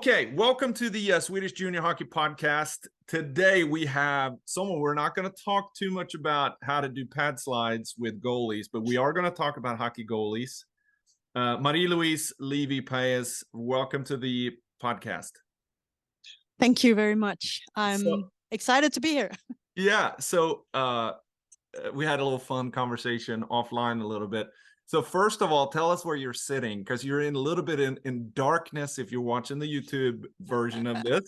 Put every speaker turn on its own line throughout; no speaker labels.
Okay, welcome to the Swedish Junior Hockey Podcast. Today we have someone, we're not going to talk too much about how to do pad slides with goalies, but we are going to talk about hockey goalies. Louise Levy, welcome to the podcast.
Thank you very much. I'm excited to be here.
Yeah, so we had a little fun conversation offline a little bit. So first of all, tell us where you're sitting, because you're in a little bit in darkness if you're watching the YouTube version of this.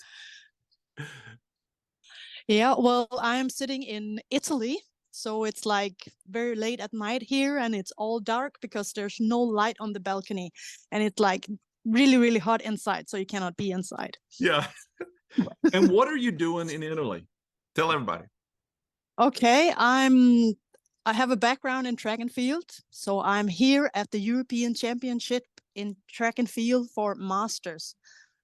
Yeah, well, I'm sitting in Italy, so it's like very late at night here, and it's all dark because there's no light on the balcony, and it's like really, really hot inside, so you cannot be inside.
Yeah. And what are you doing in Italy? Tell everybody.
Okay, I have a background in track and field, so I'm here at the European Championship in track and field for masters.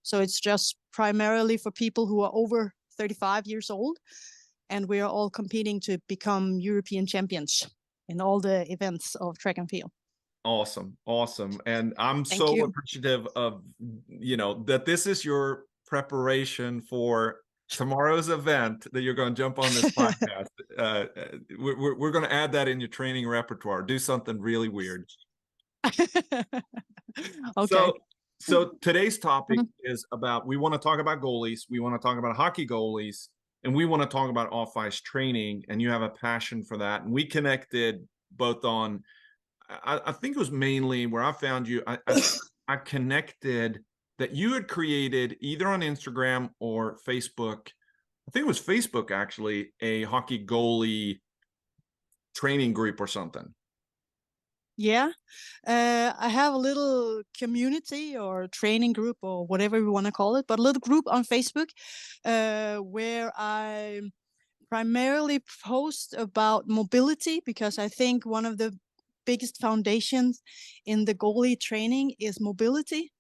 So it's just primarily for people who are over 35 years old, and we are all competing to become European champions in all the events of track and field.
Awesome. And I'm
Thank
so
you.
appreciative of, that this is your preparation for tomorrow's event, that you're going to jump on this podcast. We're going to add that in your training repertoire. Do something really weird.
Okay.
So today's topic is we want to talk about goalies. We want to talk about hockey goalies, and we want to talk about off-ice training. And you have a passion for that. And we connected both on, I think it was mainly where I found you. I connected that you had created either on Instagram or Facebook. I think it was Facebook, actually, a hockey goalie training group or something.
Yeah, I have a little community or training group or whatever we want to call it, but a little group on Facebook where I primarily post about mobility, because I think one of the biggest foundations in the goalie training is mobility.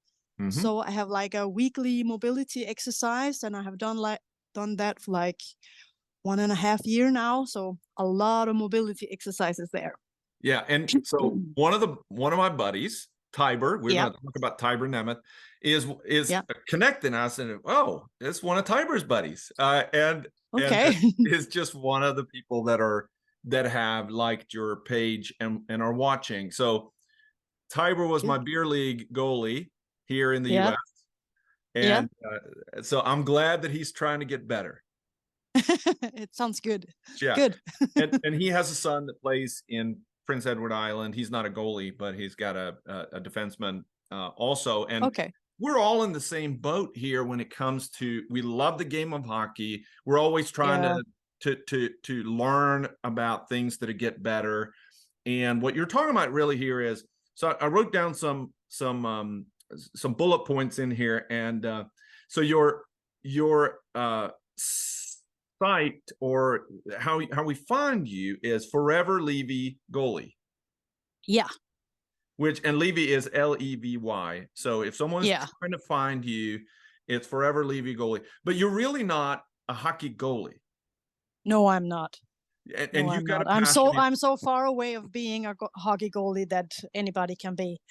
So I have like a weekly mobility exercise, and I have done that for like 1.5 years now. So a lot of mobility exercises there.
Yeah, and so one of my buddies, Tiber, we're going to talk about Tiber Nemeth, is connecting us, and it's one of Tiber's buddies, and is just one of the people that have liked your page and are watching. So Tiber was my beer league goalie here in the U.S. And so I'm glad that he's trying to get better.
It sounds good.
Yeah,
good.
and he has a son that plays in Prince Edward Island. He's not a goalie, but he's got a defenseman also. And we're all in the same boat here when it comes to, we love the game of hockey. We're always trying to learn about things that get better. And what you're talking about really here is, so I wrote down some bullet points in here, and so your site, or how we find you, is Forever Levy Goalie.
Yeah.
And Levy is Levy. So if someone's trying to find you, it's Forever Levy Goalie. But you're really not a hockey goalie.
No, I'm not.
And you've got
I'm so far away of being a hockey goalie that anybody can be.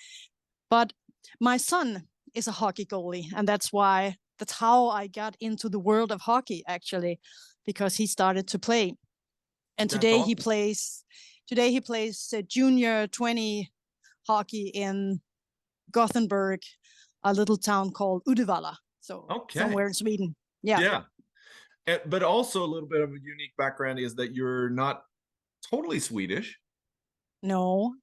But my son is a hockey goalie, and that's how I got into the world of hockey, actually, because he started to play. And today he plays junior 20 hockey in Gothenburg, a little town called Uddevalla, so somewhere in Sweden. Yeah.
But also a little bit of a unique background is that you're not totally Swedish.
No,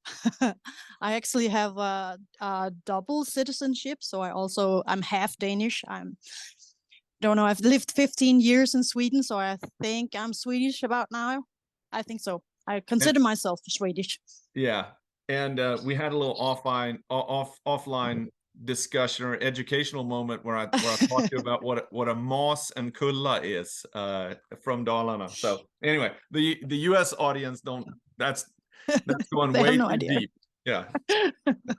I actually have a double citizenship. So I'm half Danish. I've lived 15 years in Sweden, so I think I'm Swedish about now. I think so. I consider myself Swedish.
Yeah. And we had a little offline discussion or educational moment where I talked to you about what a moss and kulla is from Dalarna. So anyway, the US audience that's going way too deep. Yeah.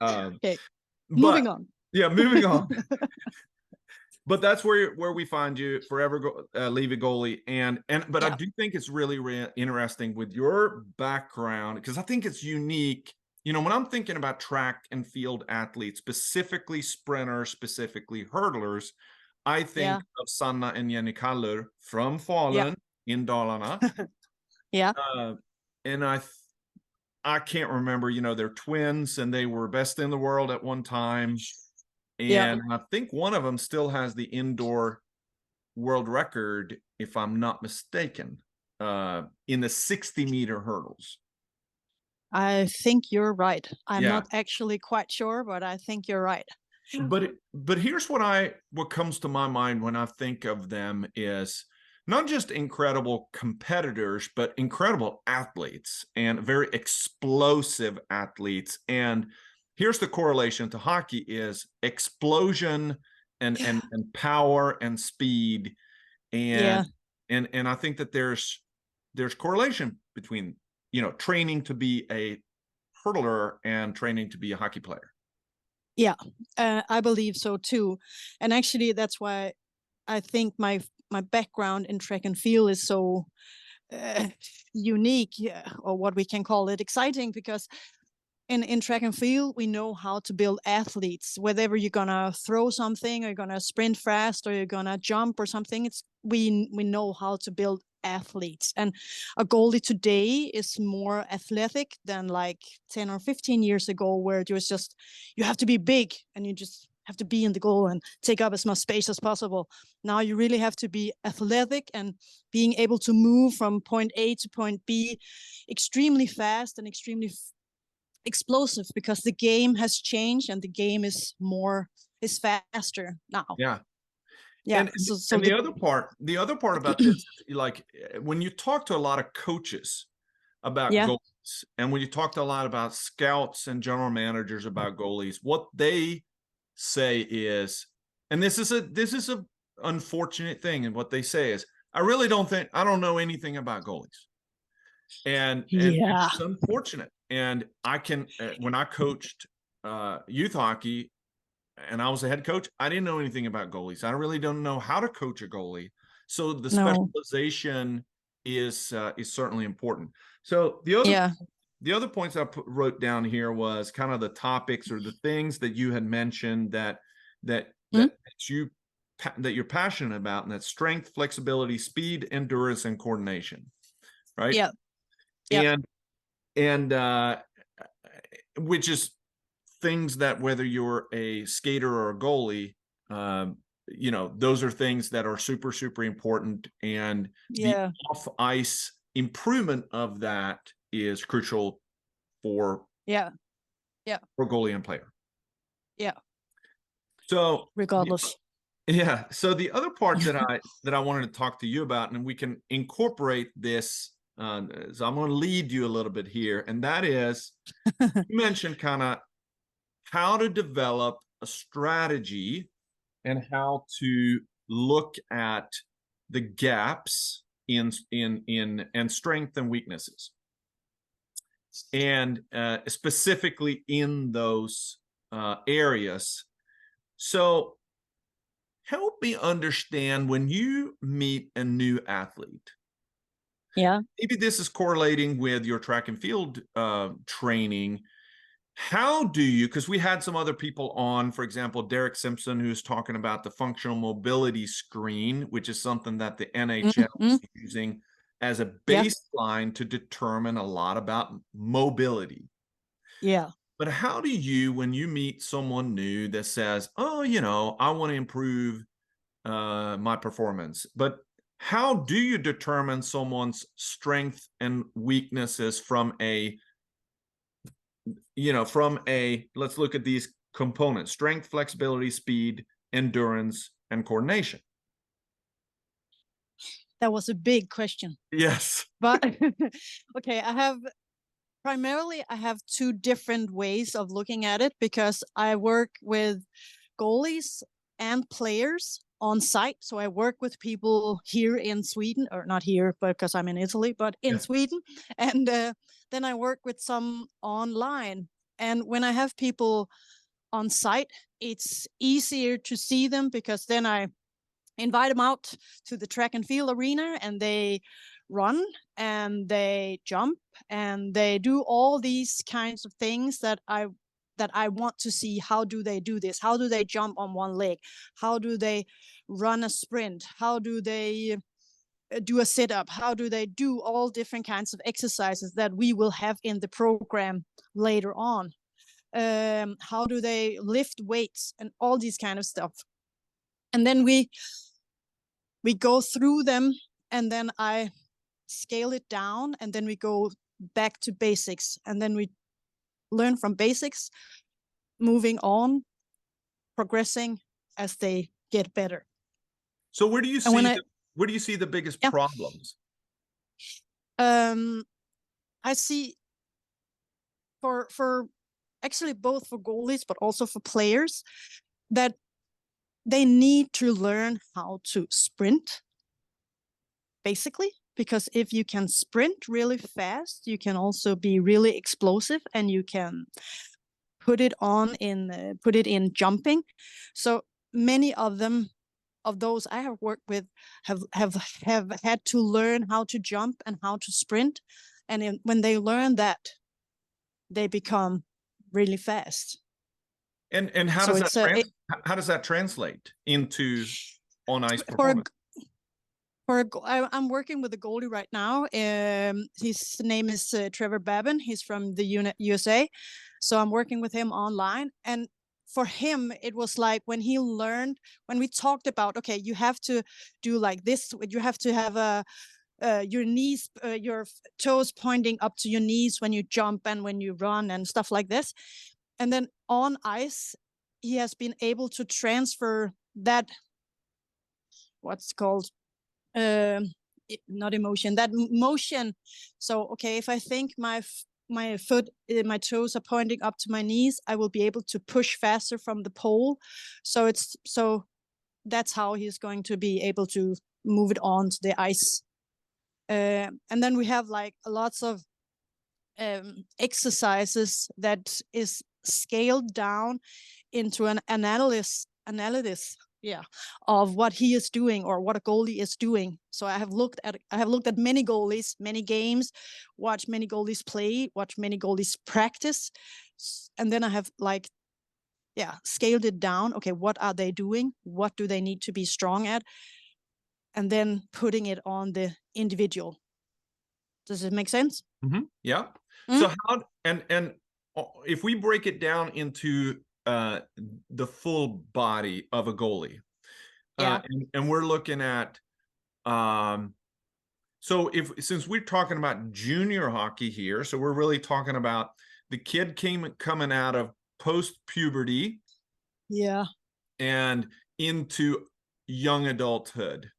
Okay. Moving on.
Yeah, moving on. But that's where we find you, Forever Levy Goalie, but I do think it's really interesting with your background, because I think it's unique. When I'm thinking about track and field athletes, specifically sprinters, specifically hurdlers, I think
Yeah.
of Sanna and Jenny Kallur from
Yeah.
Falun in Dalarna.
Yeah.
And I can't remember, they're twins and they were best in the world at one time.
Yeah.
And I think one of them still has the indoor world record, if I'm not mistaken, in the 60-meter hurdles.
I think you're right. I'm
Yeah.
not actually quite sure, but I think you're right.
But here's what comes to my mind when I think of them is not just incredible competitors, but incredible athletes and very explosive athletes. And here's the correlation to hockey is explosion and power and speed. And
Yeah.
and I think that there's correlation between, training to be a hurdler and training to be a hockey player.
Yeah, I believe so too. And actually, that's why I think my background in track and field is so uh, unique, or what we can call it exciting, because in track and field we know how to build athletes. Whether you're gonna throw something, or you're gonna sprint fast, or you're gonna jump or something, it's we know how to build athletes. And a goalie today is more athletic than like 10 or 15 years ago, where it was just you have to be big and you just have to be in the goal and take up as much space as possible. Now you really have to be athletic and being able to move from point A to point B extremely fast and extremely explosive, because the game has changed and the game is faster now.
Yeah.
Yeah.
And
So
and the other part about this, like when you talk to a lot of coaches about
yeah.
goalies, and when you talk to a lot about scouts and general managers about goalies, what they say is, and this is a unfortunate thing, and what they say is, I don't know anything about goalies. And
Yeah.
it's unfortunate. And I can when I coached youth hockey and I was a head coach, I didn't know anything about goalies. I really don't know how to coach a goalie. So the
No.
specialization is certainly important. So
Yeah.
the other points I wrote down here was kind of the topics or the things that you had mentioned that
Hmm?
you're passionate about, and that's strength, flexibility, speed, endurance, and coordination, right?
Yeah. Yeah.
And which is things that, whether you're a skater or a goalie, those are things that are super, super important. And the
Yeah.
off ice improvement of that is crucial for
Yeah. Yeah.
goalie and player.
Yeah.
So
Regardless.
yeah. So the other part that I wanted to talk to you about, and we can incorporate this. So I'm going to lead you a little bit here, and that is, you mentioned kind of how to develop a strategy and how to look at the gaps in and strength and weaknesses, and specifically in those areas. So help me understand, when you meet a new athlete,
Yeah.
maybe this is correlating with your track and field training. How do you, because we had some other people on, for example, Derek Simpson, who's talking about the functional mobility screen, which is something that the NHL
Mm-hmm.
is using as a
Yeah.
baseline to determine a lot about mobility.
Yeah.
But how do you, when you meet someone new that says, oh, I want to improve my performance, but how do you determine someone's strength and weaknesses from a let's look at these components: strength, flexibility, speed, endurance, and coordination?
That was a big question.
Yes.
But okay, I have two different ways of looking at it, because I work with goalies and players on site. So I work with people here in Sweden, or not here because I'm in Italy, but in
Yeah.
Sweden. And then I work with some online. And when I have people on site, it's easier to see them, because then I invite them out to the track and field arena, and they run and they jump and they do all these kinds of things that I that I want to see. How do they do this? How do they jump on one leg? How do they run a sprint? How do they do a sit-up? How do they do all different kinds of exercises that we will have in the program later on? How do they lift weights and all these kind of stuff? And then we go through them, and then I scale it down, and then we go back to basics, and then we learn from basics, moving on, progressing as they get better.
So where do you see the biggest problems?
I see for actually both for goalies but also for players, that they need to learn how to sprint, basically, because if you can sprint really fast, you can also be really explosive, and you can put it in jumping. So many of those I have worked with have had to learn how to jump and how to sprint, and when they learn that, they become really fast.
And how does how does that translate into on ice performance?
I'm working with a goalie right now. His name is Trevor Babin. He's from the USA. So I'm working with him online. And for him, it was like when we talked about, okay, you have to do like this. You have to have your knees, your toes pointing up to your knees when you jump and when you run and stuff like this. And then on ice, he has been able to transfer that, what's called, not emotion, that motion. So okay, if I think my foot, my toes are pointing up to my knees, I will be able to push faster from the pole. So that's how he's going to be able to move it on to the ice. And then we have like lots of exercises that is scaled down into an analysis of what he is doing or what a goalie is doing. So I have looked at many goalies, many games, watched many goalies play, watched many goalies practice, and then I have scaled it down. Okay, what are they doing? What do they need to be strong at? And then putting it on the individual. Does it make sense?
Mm-hmm. Yeah. Mm-hmm. So how and if we break it down into the full body of a goalie, and we're looking at so since we're talking about junior hockey here, so we're really talking about the kid coming out of post-puberty, and into young adulthood.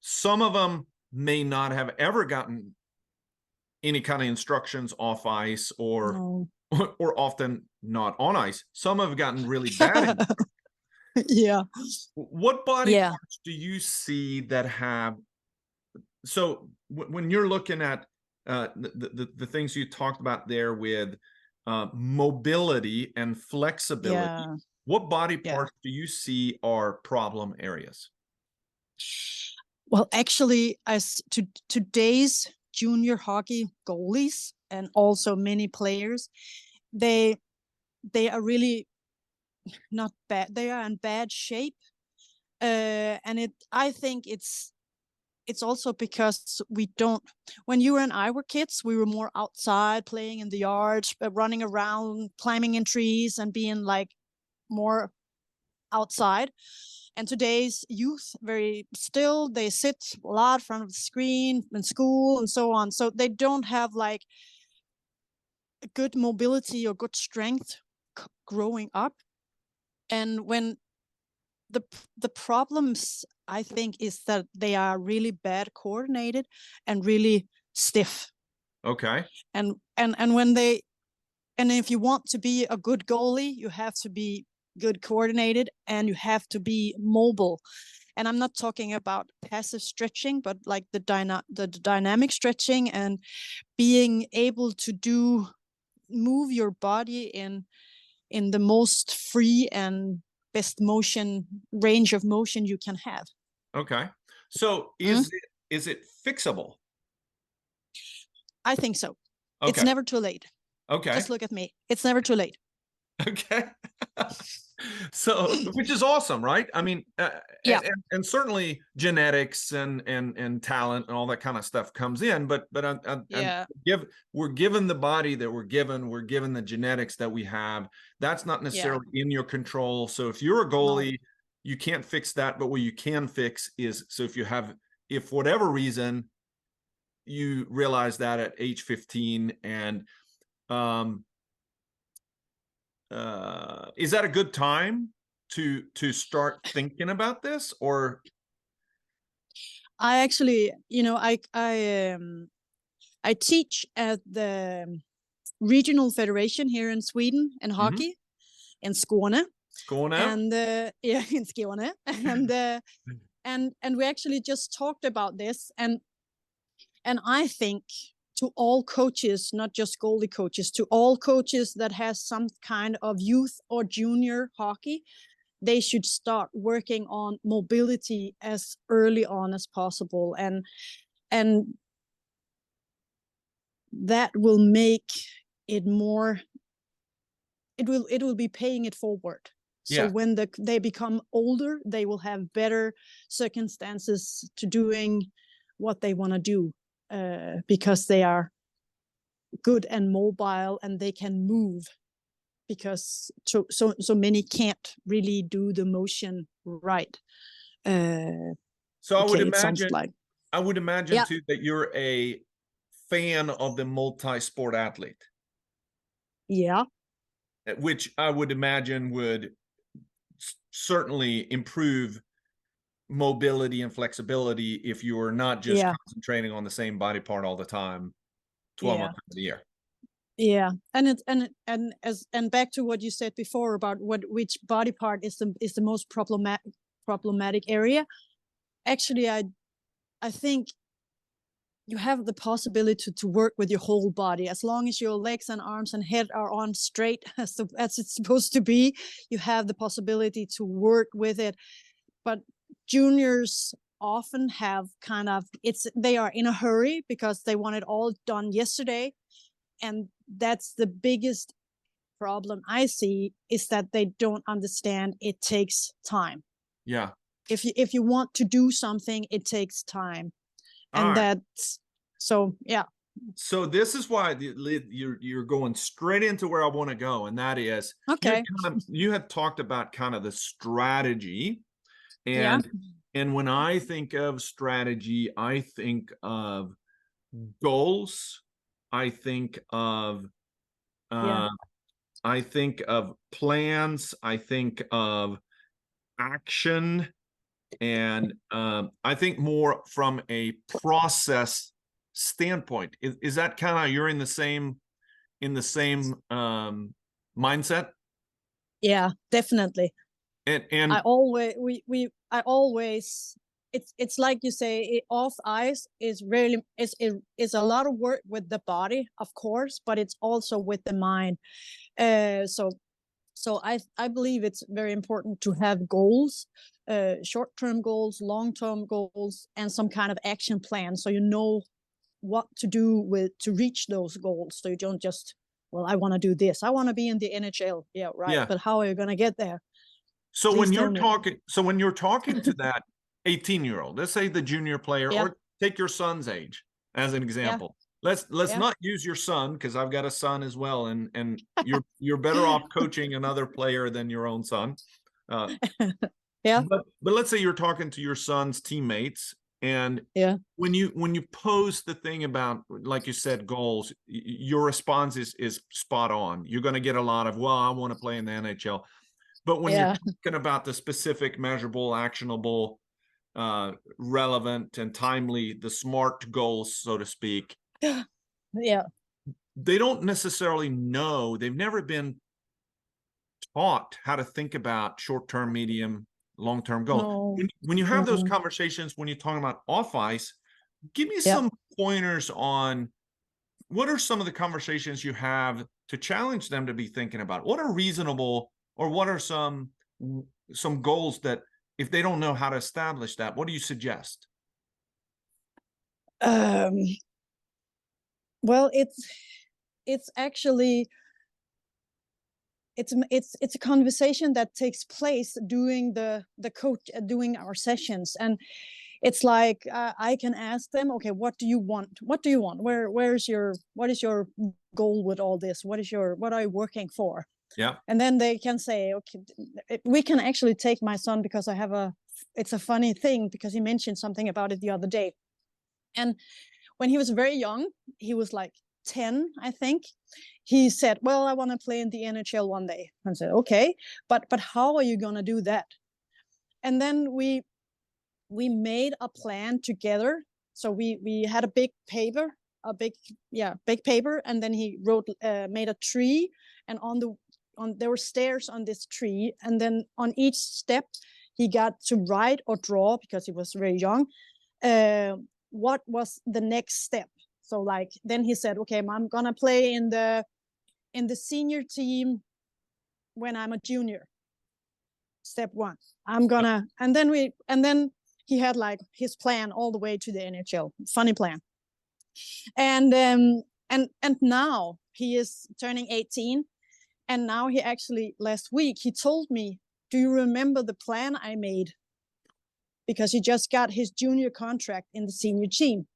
Some of them may not have ever gotten any kind of instructions off ice, or often not on ice. Some have gotten really bad. What body parts do you see that have? So when you're looking at the things you talked about there with mobility and flexibility, what body parts do you see are problem areas?
Well, actually, as to today's junior hockey goalies and also many players, they are really not bad. They are in bad shape, and I think it's also because we don't. When you and I were kids, we were more outside, playing in the yard, running around, climbing in trees, and being like more outside. And today's youth, very still, they sit a lot in front of the screen in school and so on. So they don't have like good mobility or good strength growing up. And when the problems, I think, is that they are really bad coordinated and really stiff.
Okay.
And if you want to be a good goalie, you have to be good coordinated and you have to be mobile. And I'm not talking about passive stretching, but like the dynamic stretching and being able to move your body in the most free and best motion range of motion you can have.
Okay. So is it fixable?
I think so.
Okay.
It's never too late.
Okay.
Just look at me. It's never too late.
Okay. So, which is awesome, right? I mean,
Yeah.
and certainly genetics and talent and all that kind of stuff comes in, but
Yeah.
we're given the body that we're given the genetics that we have. That's not
Yeah.
necessarily in your control. So if you're a
No.
goalie, you can't fix that. But what you can fix is, so if for whatever reason you realize that at age 15, and is that a good time to start thinking about this? Or
I actually, I teach at the regional federation here in Sweden in hockey in Skåne,
going out?
and yeah, in Skåne, and we actually just talked about this, and I think to all coaches, not just goalie coaches, to all coaches that has some kind of youth or junior hockey, they should start working on mobility as early on as possible, and that will make it more, it will be paying it forward. So
Yeah.
when they become older, they will have better circumstances to doing what they want to do, because they are good and mobile and they can move, because so many can't really do the motion right.
So
Okay, it sounds like,
I would imagine
yeah,
too that you're a fan of the multi-sport athlete,
yeah,
which I would imagine would certainly improve mobility and flexibility if you were not just
yeah,
concentrating on the same body part all the time, 12
yeah,
months of the year.
yeah. And it's and back to what you said before about which body part is the most problematic area. Actually, I think you have the possibility to work with your whole body as long as your legs and arms and head are on straight as it's supposed to be. You have the possibility to work with it, but juniors often have kind of, they are in a hurry because they want it all done yesterday, and that's the biggest problem I see, is that they don't understand it takes time.
Yeah.
If you want to do something, it takes time,
All
and
right.
that's, so yeah.
So this is why you're going straight into where I want to go, and that is,
Okay.
you had talked about kind of the strategy,
Yeah.
and when I think of strategy, I think of goals, I think of
Yeah.
I think of plans, I think of action, and I think more from a process standpoint. Is that kind of, you're in the same mindset?
Yeah, definitely.
And
I always I always, it's like you say, off ice is really is a lot of work with the body, of course, but it's also with the mind. So I believe it's very important to have goals, short-term goals, long-term goals, and some kind of action plan, so you know what to do with to reach those goals. So you don't just, well, I want to do this, I want to be in the NHL, yeah, right,
yeah.
but how are you going to get there?
So
Please
when
tell
you're
me.
talking, to that 18-year-old, let's say the junior player,
Yeah,
or take your son's age as an
yeah,
example. Let's
yeah.
not use your son, because I've got a son as well, and you're better off coaching another player than your own son.
Yeah,
But let's say you're talking to your son's teammates, and
yeah,
when you pose the thing about, like you said, goals, your response is spot on. You're going to get a lot of, well, I want to play in the NHL. But when you're
yeah.
talking about the specific, measurable, actionable, relevant, and timely, the SMART goals, so to speak,
Yeah,
they don't necessarily know. They've never been taught how to think about short-term, medium, long-term goals.
no.
When you have those
Mm-mm.
conversations, when you're talking about off ice, give me
Yeah.
some pointers on what are some of the conversations you have to challenge them to be thinking about. What are reasonable, or what are some goals that, if they don't know how to establish that, what do you suggest?
um well, it's actually it's a conversation that takes place during the coach doing our sessions, and it's like I can ask them, okay, what do you want? What do you want? What is your goal with all this? What are you working for?
Yeah.
And then they can say, okay, we can actually take my son, because it's a funny thing, because he mentioned something about it the other day. And when he was very young, he was like 10, I think, he said, well, I want to play in the NHL one day. I said, okay, but how are you going to do that? And then we made a plan together. So we had a big paper, big paper, and then he made a tree, and there were stairs on this tree, and then on each step he got to write or draw, because he was very young, what was the next step. So like, then he said, okay, I'm gonna play in the senior team when I'm a junior. Step one, I'm gonna, and then he had like his plan all the way to the NHL. Funny plan. And now he is turning 18, and now he actually, last week he told me, do you remember the plan I made? Because he just got his junior contract in the senior team.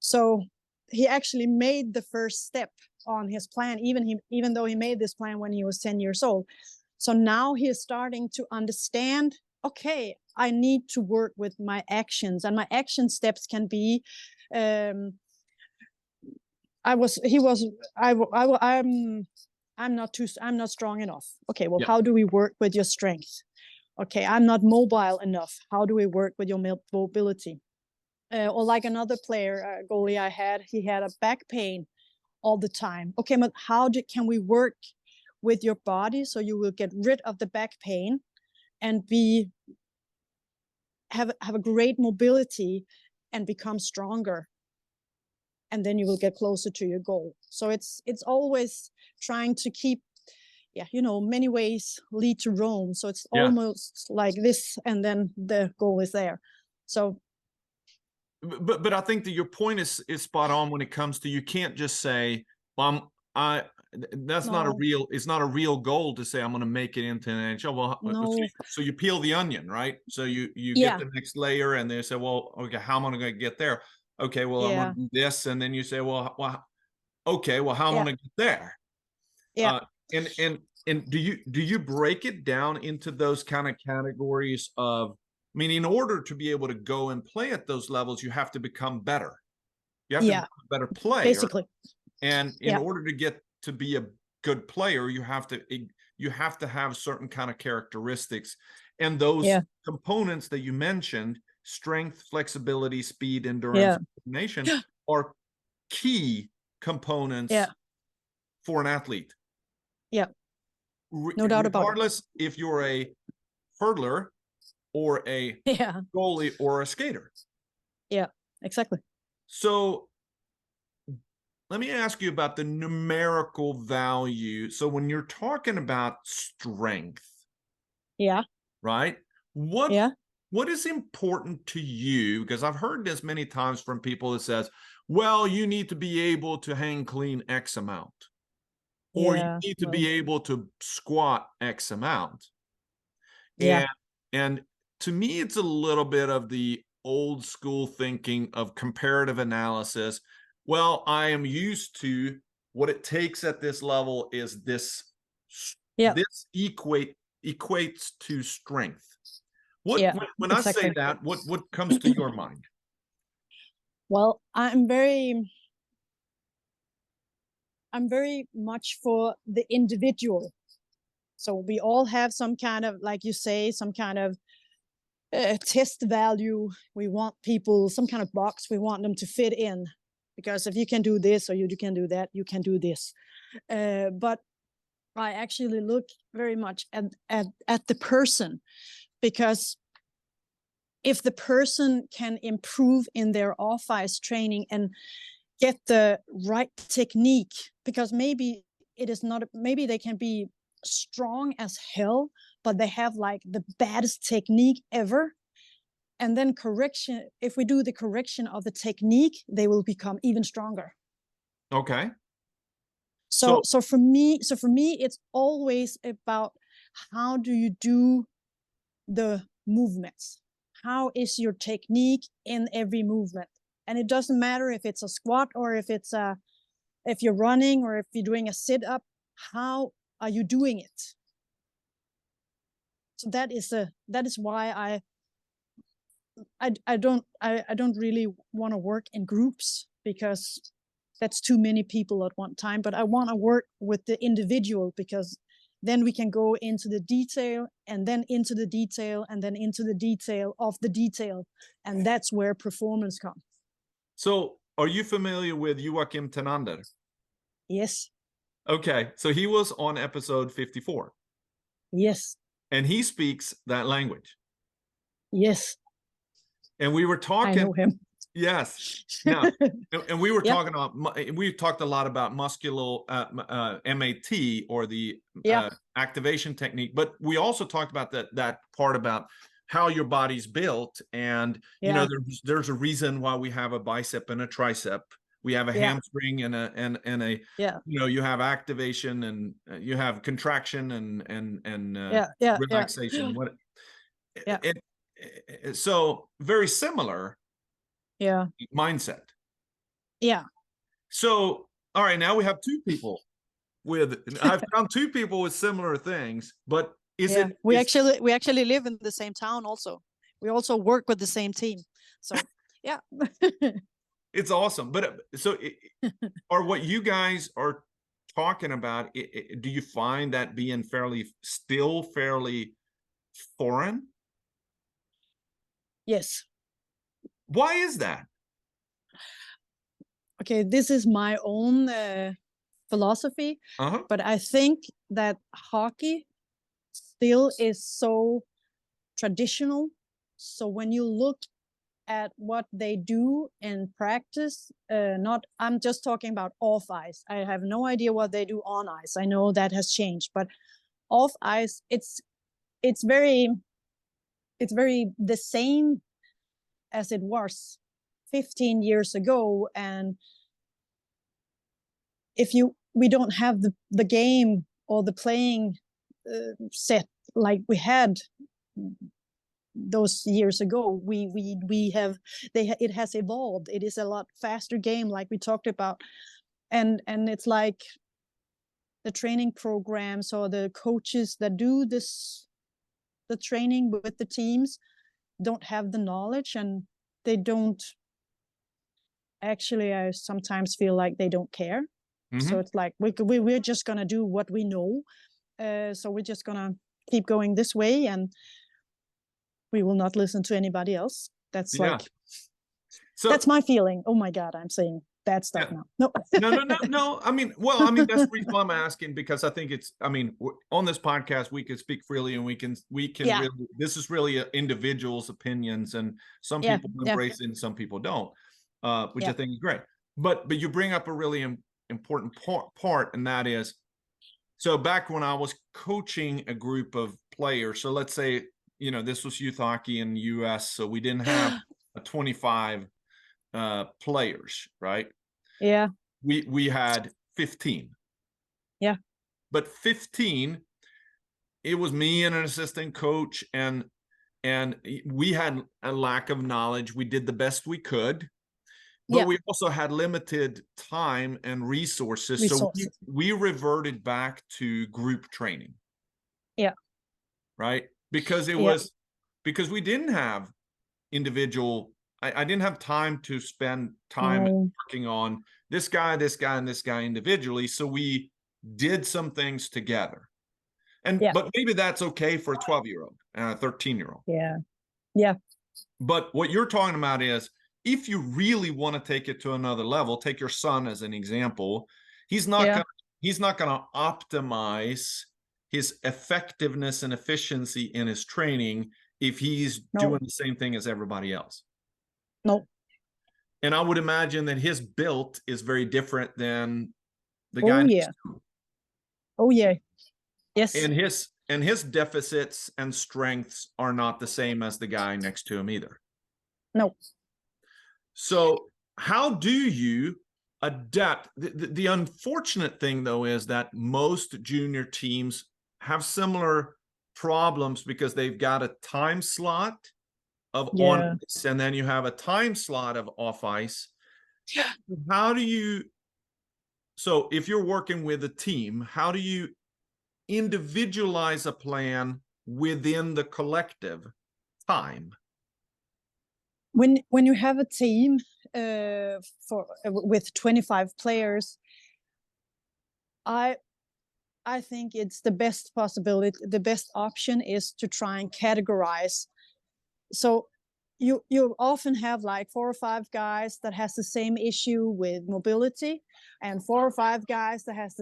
So he actually made the first step on his plan, even though he made this plan when he was 10 years old. So now he is starting to understand, okay, I need to work with my actions, and my action steps can be, I'm not strong enough. Okay, well, how do we work with your strength? Okay, I'm not mobile enough. How do we work with your mobility? Or like another player, goalie I had, he had a back pain all the time. Okay, but can we work with your body so you will get rid of the back pain and have a great mobility and become stronger, and then you will get closer to your goal. So it's always trying to keep, many ways lead to Rome. So it's almost like this, and then the goal is there. So
but I think that your point is spot on when it comes to, you can't just say, well, it's not a real goal to say I'm going to make it into an NHL. Well, so you peel the onion, right? So you get the next layer, and they say, well, okay, how am I going to get there? Okay, well, I'm going to do this, and then you say, well, okay, well, how am I going to get there?
Yeah.
And do you break it down into those kind of categories of, I mean, in order to be able to go and play at those levels, you have to become better. You have to become a better player.
Basically.
And in order to get to be a good player, you have to have certain kind of characteristics. And those components that you mentioned, strength, flexibility, speed, endurance, coordination, are key components for an athlete.
Yeah. No doubt about it.
Regardless if you're a hurdler or a goalie or a skater.
Yeah, exactly.
So let me ask you about the numerical value. So when you're talking about strength, right? What is important to you? Because I've heard this many times from people that says, well, you need to be able to hang clean X amount, or you need to be able to squat X amount. And to me, it's a little bit of the old school thinking of comparative analysis. Well, I am used to what it takes at this level is this. This equates to strength. When I say that, what comes to your mind?
Well, I'm very much for the individual. So we all have some kind of, like you say, some kind of test value. We want people, some kind of box we want them to fit in, because if you can do this or you can do that, you can do this. But I actually look very much at the person, because if the person can improve in their off-ice training and get the right technique, because maybe they can be strong as hell, but they have like the baddest technique ever. And then if we do the correction of the technique, they will become even stronger.
Okay.
So for me, it's always about how do you do the movements? How is your technique in every movement? And it doesn't matter if it's a squat or if you're running or if you're doing a sit up. How are you doing it? So that is why I don't really want to work in groups, because that's too many people at one time. But I want to work with the individual, because then we can go into the detail, and then into the detail, and then into the detail of the detail, and that's where performance comes.
So are you familiar with Joachim Tenander?
Yes.
Okay, so he was on episode 54.
Yes.
And he speaks that language.
Yes.
And we were talking.
I know him.
Yes. No. And we were
Yep.
talking about, we talked a lot about muscular MAT, or the activation technique, but we also talked about that part about how your body's built. And, you know, there's a reason why we have a bicep and a tricep. We have a hamstring and a you know, you have activation and you have contraction and relaxation. So very similar mindset.
Yeah.
So, all right, now we have two people I've found two people with similar things, but
we actually live in the same town also. We also work with the same team. So, yeah.
It's awesome. But so are what you guys are talking about, do you find that being still fairly foreign?
Yes.
Why is that?
Okay, this is my own philosophy, but I think that hockey still is so traditional. So when you look at what they do in practice, I'm just talking about off ice. I have no idea what they do on ice. I know that has changed, but off ice, it's very the same as it was 15 years ago. And we don't have the game or the playing set like we had those years ago. It has evolved. It is a lot faster game, like we talked about, and it's like the training programs or the coaches that do the training with the teams don't have the knowledge, and they don't actually, I sometimes feel like they don't care. So it's like we're just gonna do what we know, so we're just gonna keep going this way, and we will not listen to anybody else. That's so that's my feeling. Oh my God, I'm saying bad stuff now.
No. I mean, that's the reason why I'm asking, because I think on this podcast we can speak freely, and we can really, this is really individuals' opinions, and some people embrace it and some people don't, which I think is great. But you bring up a really important part, and that is, so back when I was coaching a group of players, so let's say, you know, this was youth hockey in the US, so we didn't have a 25 players, right?
Yeah.
We had 15.
Yeah.
But 15, it was me and an assistant coach, and we had a lack of knowledge. We did the best we could, but we also had limited time and resources. So we reverted back to group training.
Yeah.
Right? Because because we didn't have individual, I didn't have time to spend time working on this guy, and this guy individually. So we did some things together. But maybe that's okay for a 12-year-old and a 13-year-old.
Yeah. Yeah.
But what you're talking about is, if you really want to take it to another level, take your son as an example. He's not going to optimize his effectiveness and efficiency in his training if he's doing the same thing as everybody else.
No.
And I would imagine that his build is very different than the guy next to him.
Oh yeah. Yes.
And his deficits and strengths are not the same as the guy next to him either.
No.
So how do you adept. The unfortunate thing, though, is that most junior teams have similar problems because they've got a time slot of on
Yeah.
ice, and then you have a time slot of off ice.
Yeah.
How do you, so if you're working with a team, how do you individualize a plan within the collective time?
When you have a team with 25 players, I think it's the best possibility. The best option is to try and categorize. So you often have like 4 or 5 guys that has the same issue with mobility, and 4 or 5 guys that has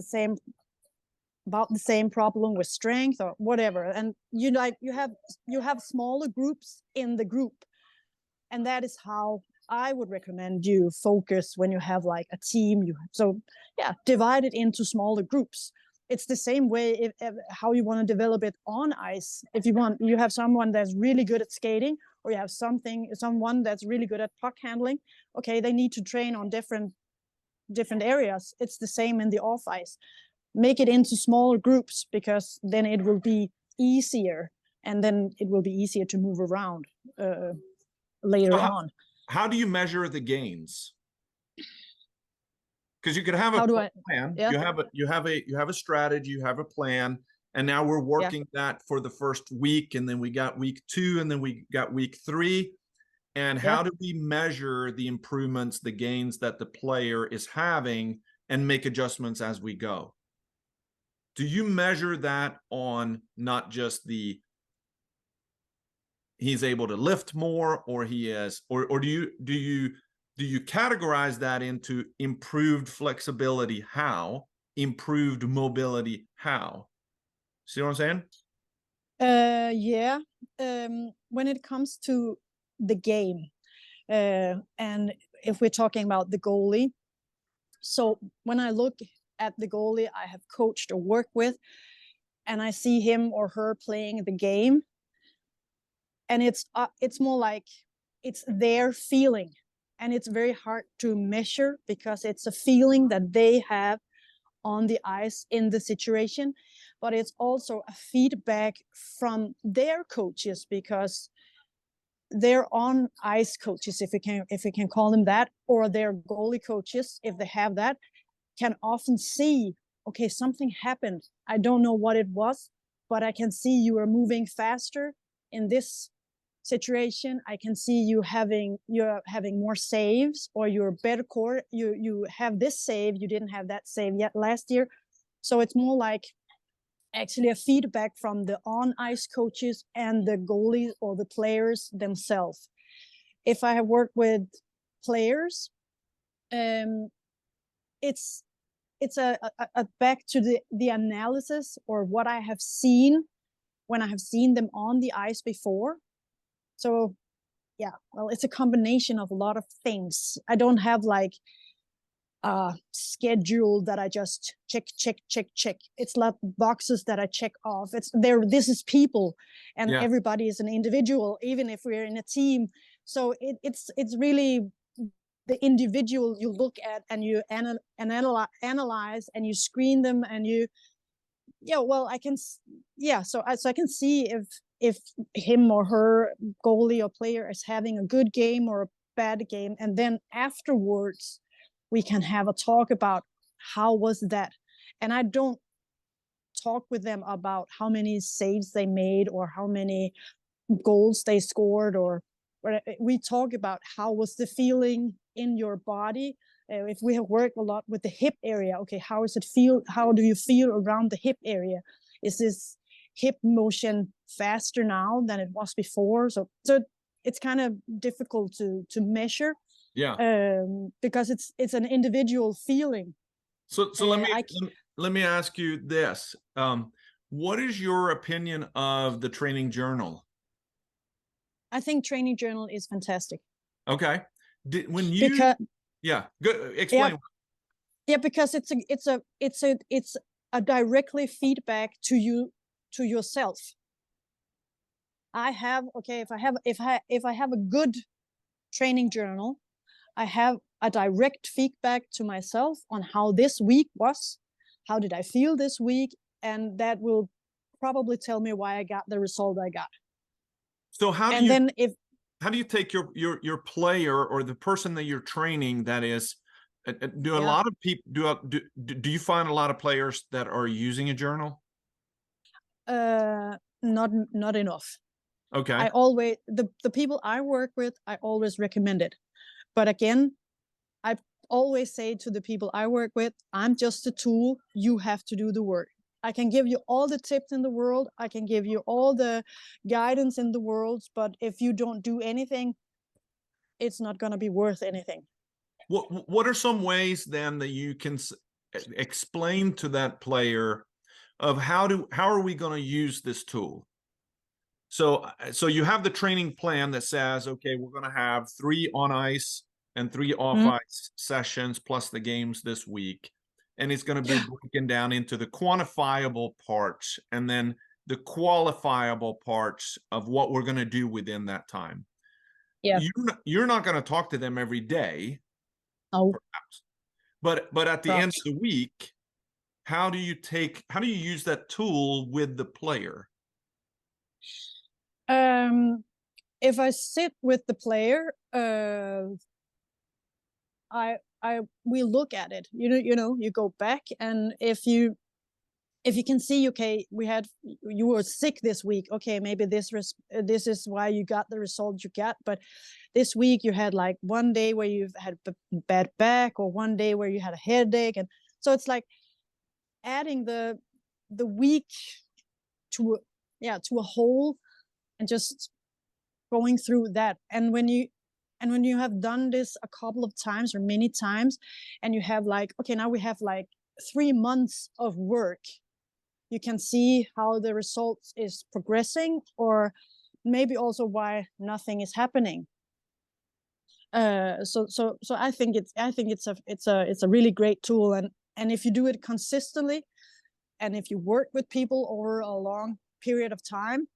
about the same problem with strength or whatever. And you have smaller groups in the group, and that is how I would recommend you focus when you have like a team. Divide it into smaller groups. It's the same way if how you want to develop it on ice. If you have someone that's really good at skating, or you have someone that's really good at puck handling. Okay, they need to train on different areas. It's the same in the off ice. Make it into smaller groups, because then it will be easier, and then it will be easier to move around later on.
How do you measure the gains? Because you could have
How
a
do I?
plan.
Yeah.
You have a strategy. You have a plan, and now we're working that for the first week, and then we got week 2, and then we got week 3. And how do we measure the improvements, the gains that the player is having, and make adjustments as we go? Do you measure that on not just he's able to lift more, or he is, or do you categorize that into improved flexibility? How? Improved mobility? How? See what I'm saying?
Yeah. When it comes to the game, and if we're talking about the goalie, so when I look at the goalie I have coached or worked with, and I see him or her playing the game, and it's more like it's their feeling, and it's very hard to measure because it's a feeling that they have on the ice in the situation, but it's also a feedback from their coaches, because their on ice coaches, if we can call them that, or their goalie coaches, if they have that, can often see, okay, something happened. I don't know what it was, but I can see you are moving faster in this situation. I can see you're having more saves, or you're better core. You have this save, you didn't have that save yet last year. So it's more like actually a feedback from the on ice coaches and the goalies or the players themselves. If I have worked with players, it's a back to the analysis, or what I have seen when I have seen them on the ice before. So yeah, well, it's a combination of a lot of things. I don't have like a schedule that I just check. It's like boxes that I check off. It's there. This is people, and everybody is an individual, even if we're in a team. So it's really the individual you look at, and you analyze, and you screen them, and you I can so I can see if him or her goalie or player is having a good game or a bad game, and then afterwards we can have a talk about how was that. And I don't talk with them about how many saves they made or how many goals they scored, or we talk about how was the feeling in your body. If we have worked a lot with the hip area, okay, how does it feel? How do you feel around the hip area? Is this hip motion faster now than it was before? So it's kind of difficult to measure, because it's an individual feeling.
So let me ask you this: what is your opinion of the training journal?
I think training journal is fantastic.
Okay. Good. Explain.
Yeah, because it's a directly feedback to you, to yourself. If I have a good training journal, I have a direct feedback to myself on how this week was, how did I feel this week, and that will probably tell me why I got the result I got.
So
And then if
how do you take your player or the person that you're training, that is, do a lot of people do you find a lot of players that are using a journal?
Not enough.
Okay.
I always, the people I work with, I always recommend it. But again, I always say to the people I work with, I'm just a tool. You have to do the work. I can give you all the tips in the world. I can give you all the guidance in the world. But if you don't do anything, it's not going to be worth anything.
What are some ways then that you can explain to that player of how are we going to use this tool? So you have the training plan that says, okay, we're going to have 3 on ice and 3 off ice sessions plus the games this week. And it's going to be broken down into the quantifiable parts and then the qualifiable parts of what we're going to do within that time.
Yeah.
You're not going to talk to them every day.
Oh.
Perhaps. But at the end of the week, how do you use that tool with the player?
If I sit with the player, we look at it. You go back, and if you can see, okay, you were sick this week. Okay, maybe this is why you got the result you got. But this week you had like one day where you've had a bad back, or one day where you had a headache, and so it's like adding the week to a whole, and just going through that. And when you have done this a couple of times or many times, and you have like, okay, now we have like 3 months of work, you can see how the results is progressing, or maybe also why nothing is happening. So I think it's a really great tool, and if you do it consistently, and if you work with people over a long period of time,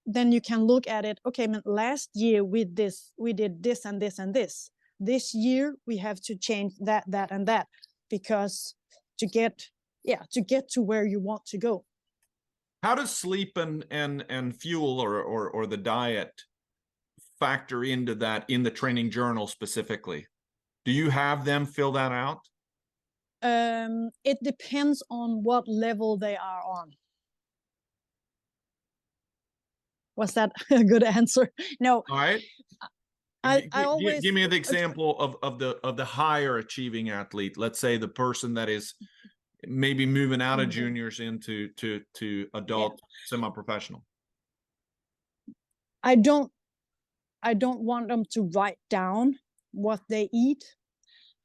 then you can look at it. Okay, last year we did this and this and this. This year we have to change that and that, because to get to where you want to go.
How does sleep and fuel or the diet factor into that in the training journal specifically? Do you have them fill that out?
It depends on what level they are on. Was that a good answer? No.
All right.
I always
give me an example of the higher achieving athlete. Let's say the person that is maybe moving out of juniors into adult semi-professional.
I don't want them to write down what they eat,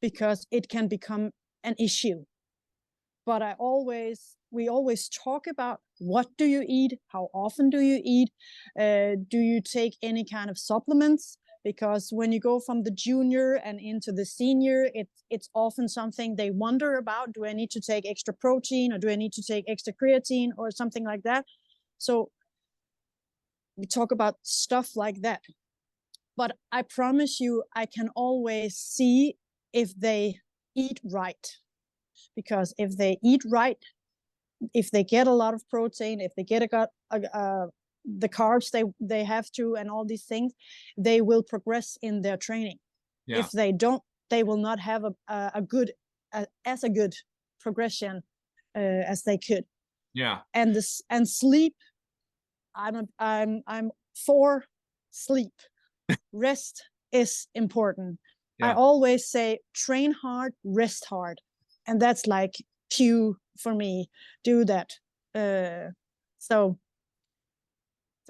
because it can become an issue. But we always talk about, what do you eat? How often do you eat? Do you take any kind of supplements? Because when you go from the junior and into the senior, it's often something they wonder about. Do I need to take extra protein, or do I need to take extra creatine, or something like that? So we talk about stuff like that. But I promise you, I can always see if they eat right. Because if they eat right, if they get a lot of protein, if they get the carbs they have to, and all these things, they will progress in their training. Yeah. If they don't, they will not have a good progression as they could.
Yeah.
And sleep, I'm for sleep. Rest is important. Yeah. I always say, train hard, rest hard. And that's like cue for me, do that. So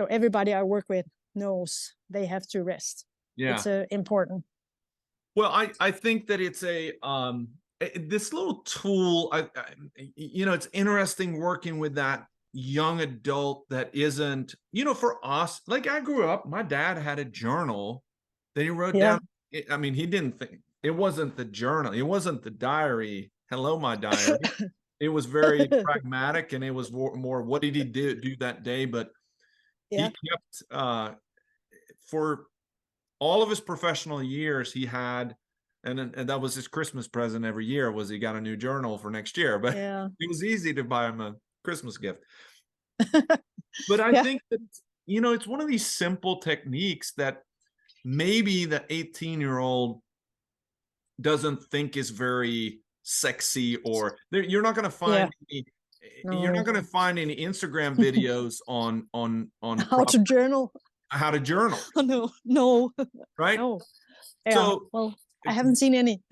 everybody I work with knows they have to rest. Yeah. It's important.
Well, I think that it's this little tool, it's interesting working with that young adult that isn't, for us, like I grew up, my dad had a journal that he wrote down. I mean, he didn't think, it wasn't the journal, it wasn't the diary. Hello, my diary. It was very pragmatic, and it was more what did he do that day? But he kept, for all of his professional years, he had and that was his Christmas present every year, was he got a new journal for next year. But
Yeah.
it was easy to buy him a Christmas gift. But I
Yeah.
think that, you know, it's one of these simple techniques that maybe the 18-year-old doesn't think is very sexy, or you're not going to find any, you're not
No.
going to find any Instagram videos on
How to journal?
how to journal,
Oh, no, no,
right?
no. Yeah.
So,
Well, I haven't seen any.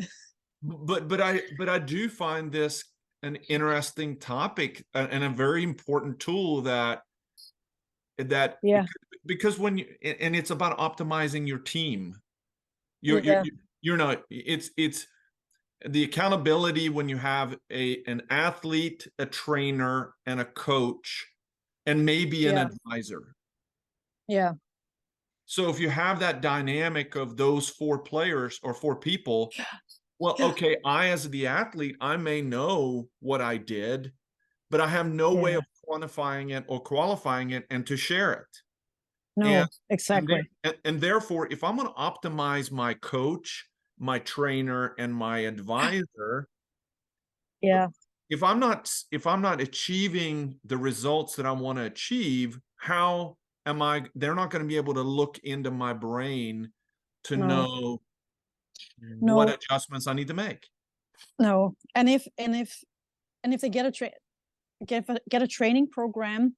but I do find this an interesting topic and a very important tool that
Yeah.
because when you, and it's about optimizing your team. You're
Yeah.
you're not, it's the accountability when you have an athlete, a trainer, and a coach, and maybe an
Yeah.
advisor.
Yeah.
So if you have that dynamic of those four players or four people, well,
Yeah.
okay, I as the athlete, I may know what I did, but I have no way
Yeah.
of quantifying it or qualifying it and to share it. And
No, exactly.
and therefore, if I'm going to optimize my coach, my trainer, and my advisor,
Yeah.
if I'm not achieving the results that I want to achieve, how am I? They're not going to be able to look into my brain to
No.
know what
No.
adjustments I need to make.
No. And if they get a training program,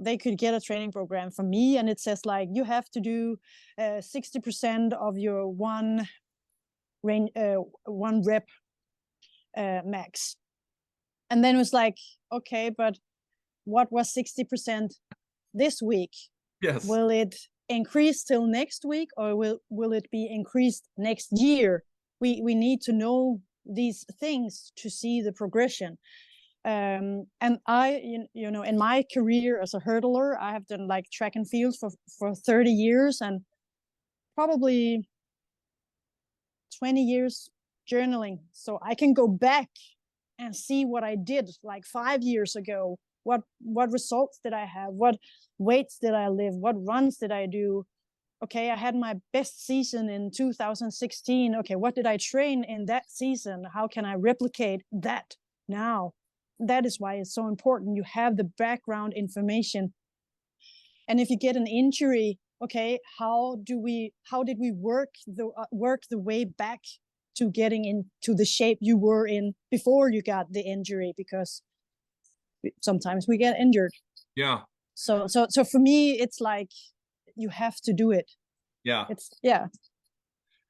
they could get a training program from me, and it says like you have to do 60% of your one rep max. And then it was like, okay, but what was 60% this week?
Yes.
Will it increase till next week, or will it be increased next year? We need to know these things to see the progression. And I, you know, in my career as a hurdler, I have done like track and field for 30 years, and probably 20 years journaling. So I can go back and see what I did like 5 years ago. What results did I have? What weights did I lift? What runs did I do? Okay, I had my best season in 2016. Okay, what did I train in that season? How can I replicate that now? That is why it's so important. You have the background information. And if you get an injury, okay, how did we work the way back to getting into the shape you were in before you got the injury? Because sometimes we get injured.
Yeah.
So for me, it's like you have to do it.
Yeah.
It's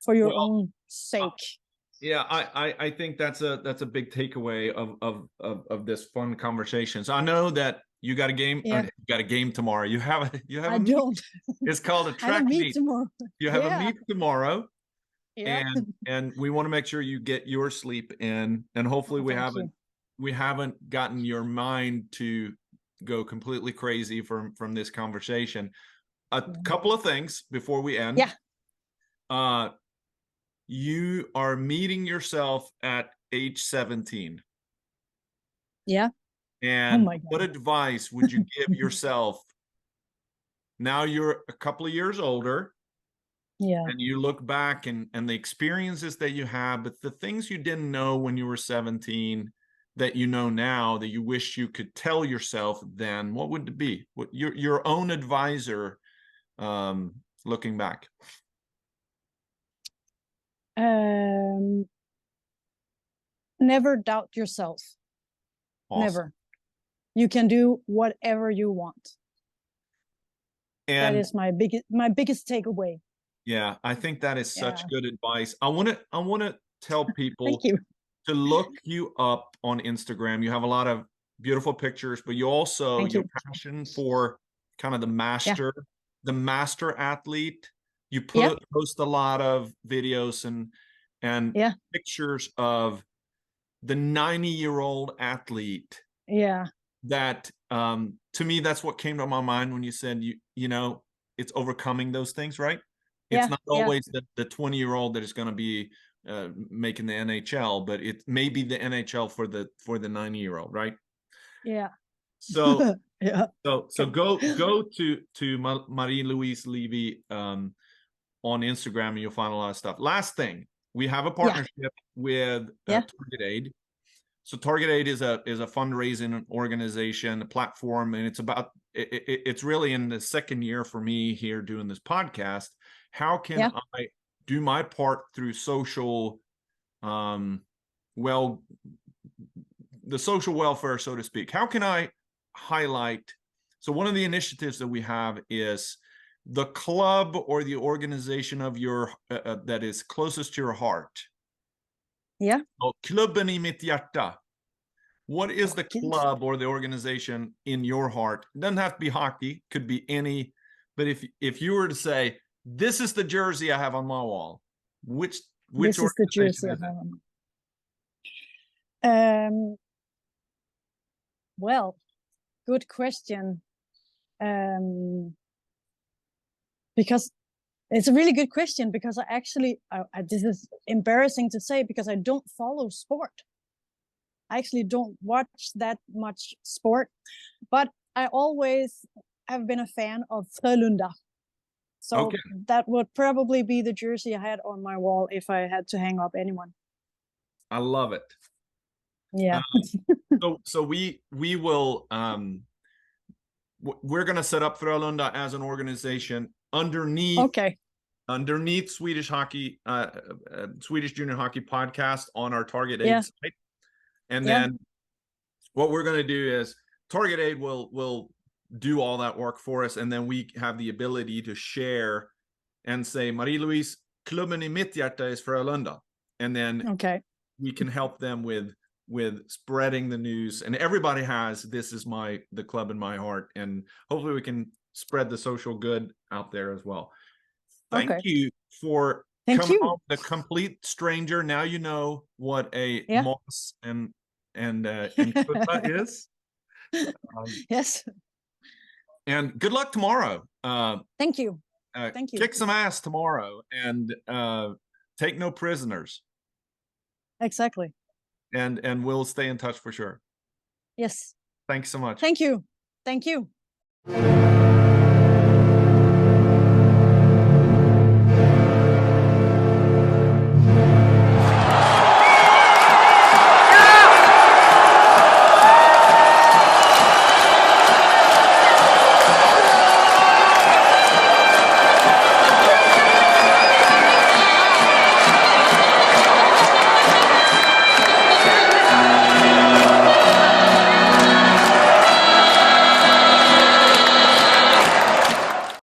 for your own sake.
Yeah, I think that's a big takeaway of this fun conversation. So I know that you got a game.
Yeah.
You got a game tomorrow. You have
I
a meet.
don't.
It's called a
I have
track
a meet
meet.
tomorrow.
You have a
Yeah.
meet tomorrow,
Yeah.
and we want to make sure you get your sleep in, and hopefully we haven't gotten your mind to go completely crazy from this conversation. A couple of things before we end.
Yeah.
You are meeting yourself at age 17.
Yeah.
And
my God.
what advice would you give yourself? Now you're a couple of years older.
Yeah.
And you look back and the experiences that you have, but the things you didn't know when you were 17 that you know now that you wish you could tell yourself then, what would it be? What your own advisor looking back?
Never doubt yourself.
Awesome.
Never. You can do whatever you want.
And
that is my biggest takeaway.
Yeah, I think that is such good advice. I want to tell people
Thank you.
to look you up on Instagram. You have a lot of beautiful pictures, but you also your passion for kind of the master athlete. You post a lot of videos and pictures of the 90-year-old athlete.
Yeah.
That to me, that's what came to my mind when you said you know, it's overcoming those things, right? It's not always the 20-year-old that is going to be making the NHL, but it may be the NHL for the 90-year-old, right?
Yeah.
So so go to Marie Louise Levy on Instagram, and you'll find a lot of stuff. Last thing, we have a partnership with Target Aid. So Target Aid is a fundraising organization, a platform, and it's really in the second year for me here doing this podcast. How can I do my part through social, the social welfare, so to speak? How can I highlight? So one of the initiatives that we have is the club or the organization of your that is closest to your heart.
Yeah.
So, klubben I mitt hjärta. What is the club or the organization in your heart? It doesn't have to be hockey, could be any. But if you were to say, this is the jersey I have on my wall, which
this is the jersey I have on my well, good question. Because it's a really good question, because I actually, this is embarrassing to say, because I don't follow sport. I actually don't watch that much sport, but I always have been a fan of Frölunda. So that would probably be the jersey I had on my wall if I had to hang up anyone.
I love it.
Yeah.
So we will, we're going to set up Frölunda as an organization underneath Swedish hockey, Swedish junior hockey podcast on our Target Aid site. And then what we're going to do is Target Aid will do all that work for us. And then we have the ability to share and say, Marie-Louise, klubben I mitt hjärta is Frölunda. And then we can help them with spreading the news. And everybody has, this is the club in my heart. And hopefully we can spread the social good out there as well. Thank you for coming on, the complete stranger. Now you know what a moss and Kuta is.
Yes.
And good luck tomorrow.
Thank you. Thank you.
Kick some ass tomorrow and take no prisoners.
Exactly.
And we'll stay in touch for sure.
Yes.
Thanks so much.
Thank you. Thank you.